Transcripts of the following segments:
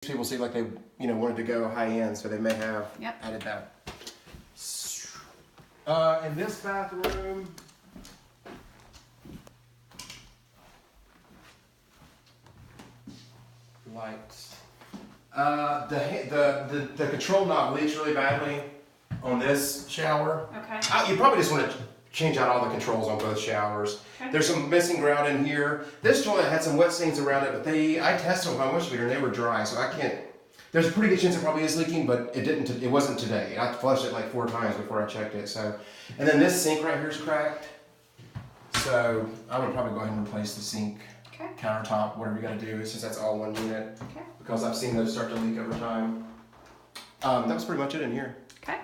People seem like they, wanted to go high end, so they may have Yep. added that. In this bathroom, lights. The control knob leaks really badly on this shower. Okay. You probably just want to change out all the controls on both showers. Okay. There's some missing ground in here. This toilet had some wet stains around it, but I tested them with my water meter and they were dry, so I can't. There's a pretty good chance it probably is leaking, but it wasn't today. I flushed it like 4 times before I checked it. So, and then this sink right here is cracked. So I would probably go ahead and replace the sink, Okay. countertop, whatever you got to do, since that's all one unit. Okay. Because I've seen those start to leak over time. That was pretty much it in here. Okay.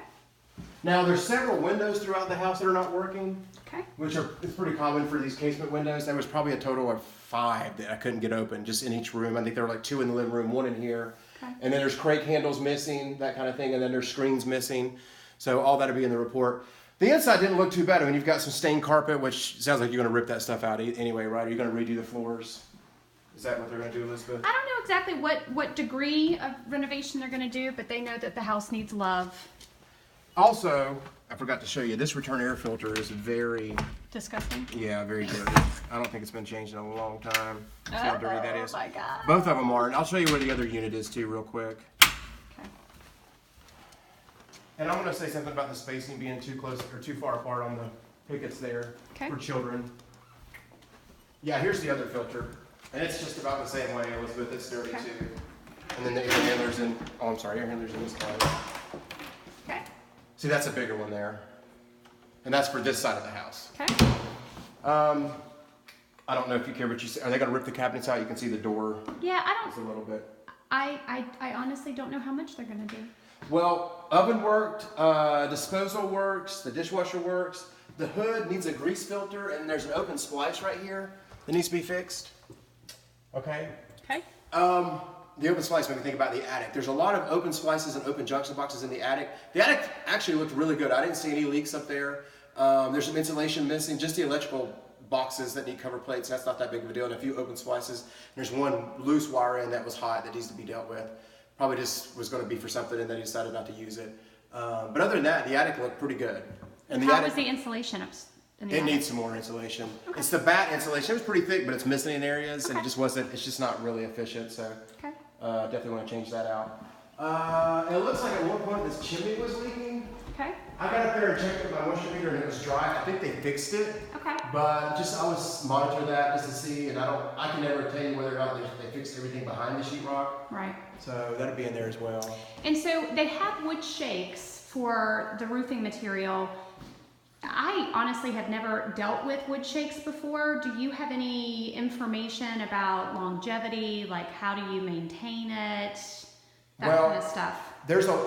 Now there's several windows throughout the house that are not working, Okay. it's pretty common for these casement windows. There was probably a total of 5 that I couldn't get open just in each room. I think there were like 2 in the living room, 1 in here. Okay. And then there's crate handles missing, that kind of thing, and then there's screens missing. So all that'll be in the report. The inside didn't look too bad. I mean, you've got some stained carpet, which sounds like you're going to rip that stuff out anyway, right? Are you going to redo the floors? Is that what they're going to do, Elizabeth? I don't know exactly what degree of renovation they're going to do, but they know that the house needs love. Also, I forgot to show you, this return air filter is very, Disgusting. very dirty. I don't think it's been changed in a long time. See how dirty that is? Oh my God. Both of them are, and I'll show you where the other unit is too real quick. Okay. And I'm going to say something about the spacing being too close or too far apart on the pickets there Okay. for children. Yeah, here's the other filter. And it's just about the same way, Elizabeth. It's dirty Okay. too. And then the air handler's in, air handler's in this kind. Okay. See, that's a bigger one there. And that's for this side of the house. Okay. I don't know if you care, but are they going to rip the cabinets out? You can see the door Yeah, I is a don't. little bit. I honestly don't know how much they're going to do. Well, oven worked, disposal works, the dishwasher works. The hood needs a grease filter, and there's an open splice right here that needs to be fixed. Okay. Okay. The open splice made me think about the attic. There's a lot of open splices and open junction boxes in the attic. The attic actually looked really good. I didn't see any leaks up there. There's some insulation missing, just the electrical boxes that need cover plates. That's not that big of a deal. And a few open splices. There's one loose wire in that was hot that needs to be dealt with. Probably just was going to be for something, and then he decided not to use it. But other than that, the attic looked pretty good. And the How attic, was the insulation in the it attic? needs some more insulation. Okay. It's the batt insulation. It was pretty thick, but it's missing in areas, and Okay. it just wasn't. It's just not really efficient. So Okay. definitely want to change that out. It looks like at one point this chimney was leaking. Okay. I got up there and checked with my moisture meter, and it was dry. I think they fixed it. Okay. But just I always monitor that just to see, and I can never tell you whether or not they fixed everything behind the sheetrock. Right. So that'll be in there as well. And so they have wood shakes for the roofing material. I honestly have never dealt with wood shakes before. Do you have any information about longevity? Like, how do you maintain it? That Well, kind of stuff.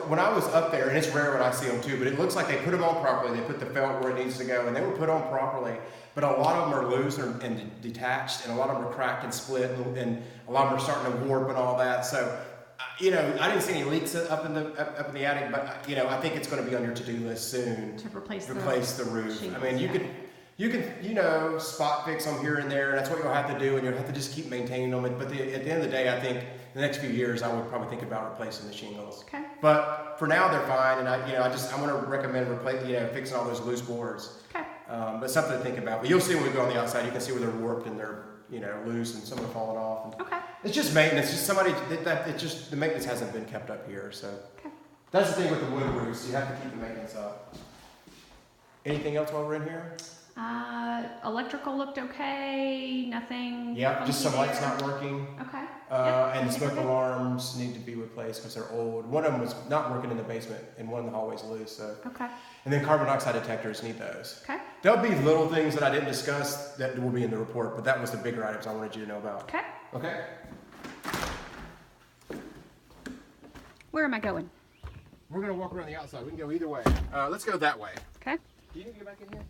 When I was up there, and it's rare when I see them too, but it looks like they put them on properly. They put the felt where it needs to go, and they were put on properly. But a lot of them are loose and detached, and a lot of them are cracked and split, and a lot of them are starting to warp and all that. So, I didn't see any leaks up in the attic, but I think it's going to be on your to-do list soon. To replace the roof. shingles, I mean, yeah. you can spot fix them here and there. And that's what you'll have to do, and you'll have to just keep maintaining them. But at the end of the day, I think the next few years, I would probably think about replacing the shingles. Okay. But for now, they're fine, and I want to recommend fixing all those loose boards. Okay. But something to think about. But you'll see when we go on the outside, you can see where they're warped and they're loose, and some are falling off. And Okay. it's just maintenance. Just the maintenance hasn't been kept up here. So Okay. that's the thing with the wood roofs. You have to keep the maintenance up. Anything else while we're in here? Electrical looked okay. Nothing. Yeah, just some funky lights there. not working. Okay. And the Yep. smoke alarms need to be replaced because they're old. One of them was not working in the basement, and one in the hallway's loose. So, Okay. and then carbon monoxide detectors need those. Okay. There'll be little things that I didn't discuss that will be in the report, but that was the bigger items I wanted you to know about. Okay. Okay. Where am I going? We're gonna walk around the outside. We can go either way. Let's go that way. Okay. Do you need to get back in here?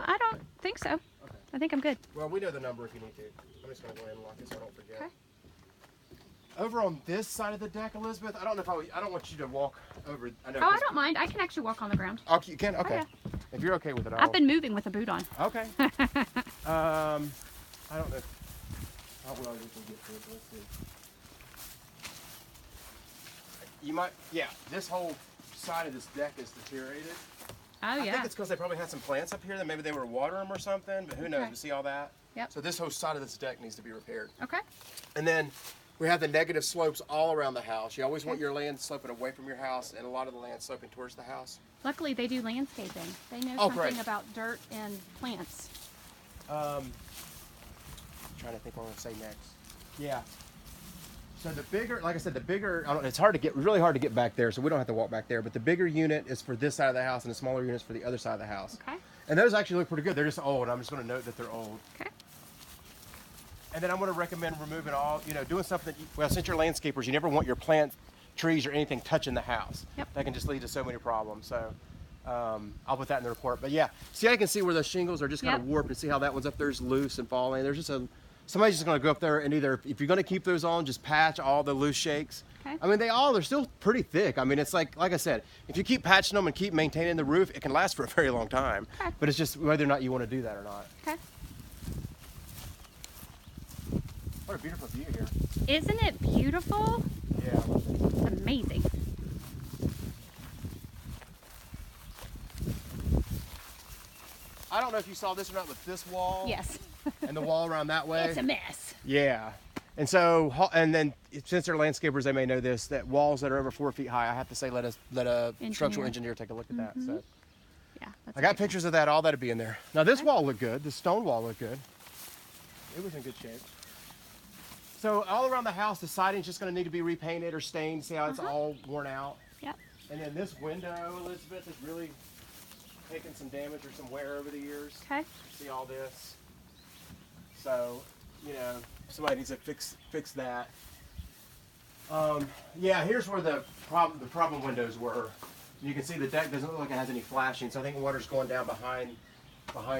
I don't think so. Okay. I think I'm good. Well, we know the number if you need to. I'm just gonna go ahead and lock it so I don't forget. Okay. Over on this side of the deck, Elizabeth, I don't know if I don't want you to walk over. I know. Oh, I don't mind. I can actually walk on the ground. Oh, you can? Okay. yeah. If you're okay with it, I've been moving with a boot on. Okay. I don't know how well you can get to it. Let's see. you might, yeah, this whole side of this deck is deteriorated. Oh, I yeah. think it's because they probably had some plants up here that maybe they were watering them or something, but who knows? Okay. You see all that? Yep. So this whole side of this deck needs to be repaired. Okay. And then we have the negative slopes all around the house. You always want Okay. your land sloping away from your house, and a lot of the land sloping towards the house. Luckily, they do landscaping. They know Oh, something great. about dirt and plants. Trying to think what I'm gonna say next. Yeah. So the bigger, like I said, the bigger, it's really hard to get back there, so we don't have to walk back there, but the bigger unit is for this side of the house, and the smaller unit is for the other side of the house. Okay. And those actually look pretty good. They're just old. I'm just gonna note that they're old. Okay. And then I'm gonna recommend removing all, doing something that, well, since you're landscapers, you never want your plant, trees, or anything touching the house. Yep. That can just lead to so many problems, so. I'll put that in the report, but yeah, see, I can see where those shingles are just kind of Yep. warped, and see how that one's up there's loose and falling. There's just somebody's just going to go up there and either, if you're going to keep those on, just patch all the loose shakes. Okay. I mean, they're still pretty thick. I mean, it's like I said, if you keep patching them and keep maintaining the roof, it can last for a very long time. Okay. But it's just whether or not you want to do that or not. Okay. What a beautiful view here. Isn't it beautiful? Yeah. It's amazing. I don't know if you saw this or not, but this wall Yes. and the wall around that way. It's a mess. Yeah. And so, and then since they're landscapers, they may know this, that walls that are over 4 feet high, I have to say, let a structural engineer take a look at that. So Yeah. That's I got great. pictures of that, all that'd be in there. Now this wall looked good. The stone wall looked good. It was in good shape. So all around the house, the siding's just gonna need to be repainted or stained. See how it's all worn out? Yep. And then this window, Elizabeth, is really taken some damage or some wear over the years. Okay. See all this? So, somebody needs to fix that. Yeah, here's where the problem windows were. You can see the deck doesn't look like it has any flashing, so I think water's going down behind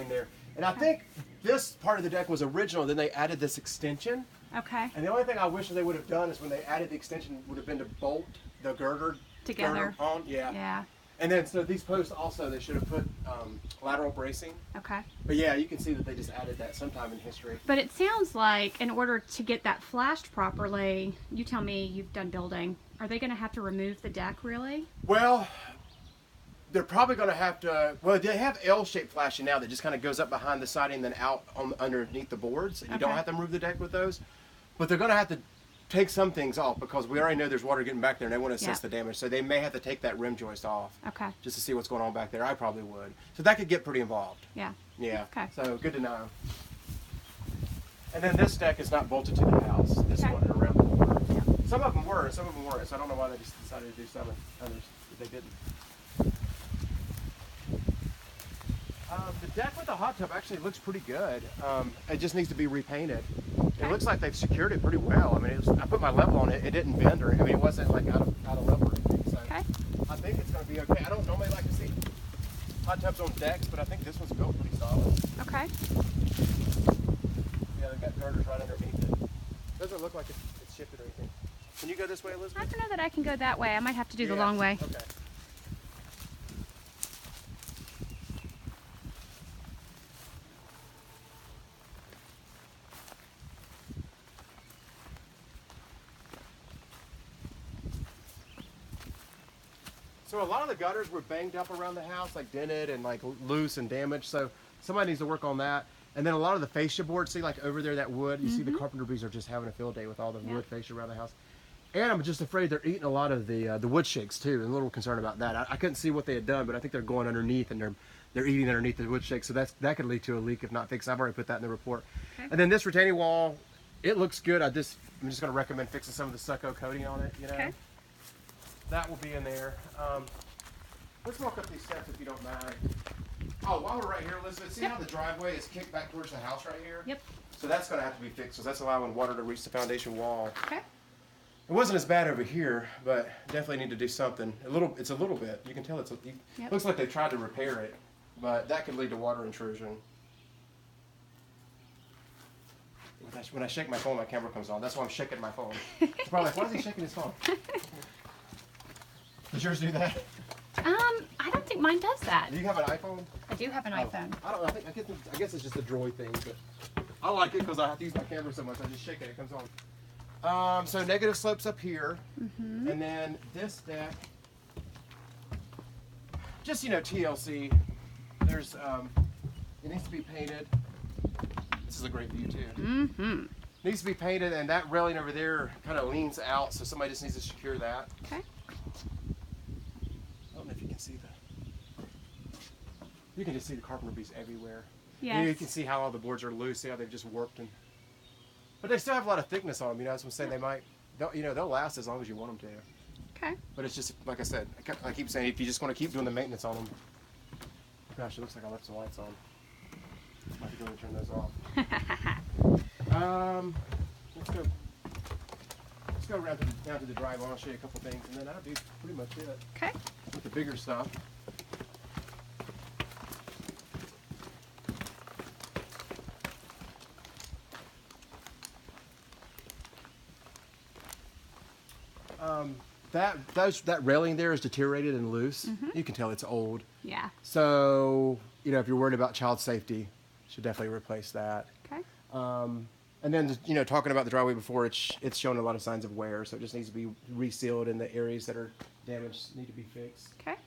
there. And I think this part of the deck was original, then they added this extension. Okay. And the only thing I wish they would have done is when they added the extension would have been to bolt the girder Together. on. Yeah. Yeah. And then so these posts also, they should have put lateral bracing. Okay. But yeah, you can see that they just added that sometime in history. But it sounds like in order to get that flashed properly, you tell me you've done building. Are they going to have to remove the deck really? Well, they're probably going to have to. Well, they have L-shaped flashing now that just kind of goes up behind the siding and then out underneath the boards. And you don't Okay. have to remove the deck with those, but they're going to have to take some things off because we already know there's water getting back there and they want to assess Yeah. the damage. So they may have to take that rim joist off Okay. just to see what's going on back there. I probably would. So that could get pretty involved. Yeah. Yeah. Okay. So good to know. And then this deck is not bolted to the house. This Okay. one around the corner. Some of them were, and some of them weren't. So I don't know why they just decided to do some and others they didn't. The deck with the hot tub actually looks pretty good. It just needs to be repainted. It Okay. looks like they've secured it pretty well. I mean, I put my level on it. It didn't bend or it wasn't like out of level or anything. So Okay. I think it's going to be okay. I don't normally like to see hot tubs on decks, but I think this one's built pretty solid. Okay. Yeah, they've got girders right underneath it. Doesn't look like it's shifted or anything. Can you go this way, I Elizabeth? don't know that I can go that way. I might have to do the Yeah. long way. Okay. So a lot of the gutters were banged up around the house, like dented and like loose and damaged. So somebody needs to work on that. And then a lot of the fascia boards, see like over there, that wood, you see the carpenter bees are just having a field day with all the wood fascia around the house. And I'm just afraid they're eating a lot of the wood shakes too. I'm a little concerned about that. I couldn't see what they had done, but I think they're going underneath and they're eating underneath the wood shakes. So that could lead to a leak if not fixed. I've already put that in the report. Okay. And then this retaining wall, it looks good. I'm just going to recommend fixing some of the stucco coating on it. Okay. That will be in there. Let's walk up these steps if you don't mind. Oh, while we're right here, Elizabeth, see how the driveway is kicked back towards the house right here? Yep. So that's going to have to be fixed because that's allowing water to reach the foundation wall. Okay. It wasn't as bad over here, but definitely need to do something. It's a little bit. You can tell Yep. looks like they tried to repair it, but that could lead to water intrusion. When I shake my phone, my camera comes on. That's why I'm shaking my phone. It's probably like, why is he shaking his phone? Does yours do that? I don't think mine does that. Do you have an iPhone? I do have an iPhone. I don't know. I guess it's just a Droid thing, but I like it because I have to use my camera so much. I just shake it, it comes on. So negative slopes up here, and then this deck, just, you know, TLC, there's, it needs to be painted. This is a great view too. Needs to be painted, and that railing over there kind of leans out, so somebody just needs to secure that. Okay. I don't know if you can see you can just see the carpenter bees everywhere. Yes. You can see how all the boards are loose, see how they've just warped but they still have a lot of thickness on them, you know, that's what I'm saying. They'll last as long as you want them to. Okay. But it's just, like I said, I keep saying, if you just want to keep doing the maintenance on them. Gosh, it looks like I left some lights on. I have to go and turn those off. Let's go around down to the driveway. I'll show you a couple things, and then that'll be pretty much it Okay. with the bigger stuff. That railing there is deteriorated and loose. You can tell it's old. Yeah. So, you know, if you're worried about child safety, you should definitely replace that. Okay. And then, you know, talking about the driveway before, it's showing a lot of signs of wear, so it just needs to be resealed, and the areas that are damaged need to be fixed. Okay.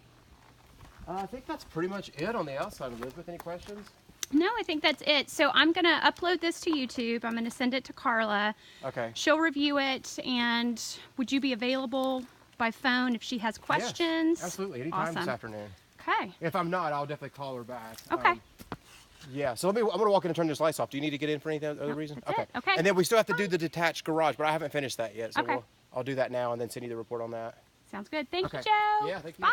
I think that's pretty much it on the outside. Elizabeth, any questions? No, I think that's it. So I'm going to upload this to YouTube. I'm going to send it to Carla. Okay. She'll review it, and would you be available by phone if she has questions? Yes, absolutely. Anytime this Awesome. afternoon. Okay. If I'm not, I'll definitely call her back. Okay. Yeah, so I'm gonna walk in and turn this lights off. Do you need to get in for any other reason? that's it. Okay. And then we still have to do the detached garage, but I haven't finished that yet. So Okay. I'll do that now and then send you the report on that. Sounds good. Thank you, Okay. Joe. Yeah, thank you. Bye.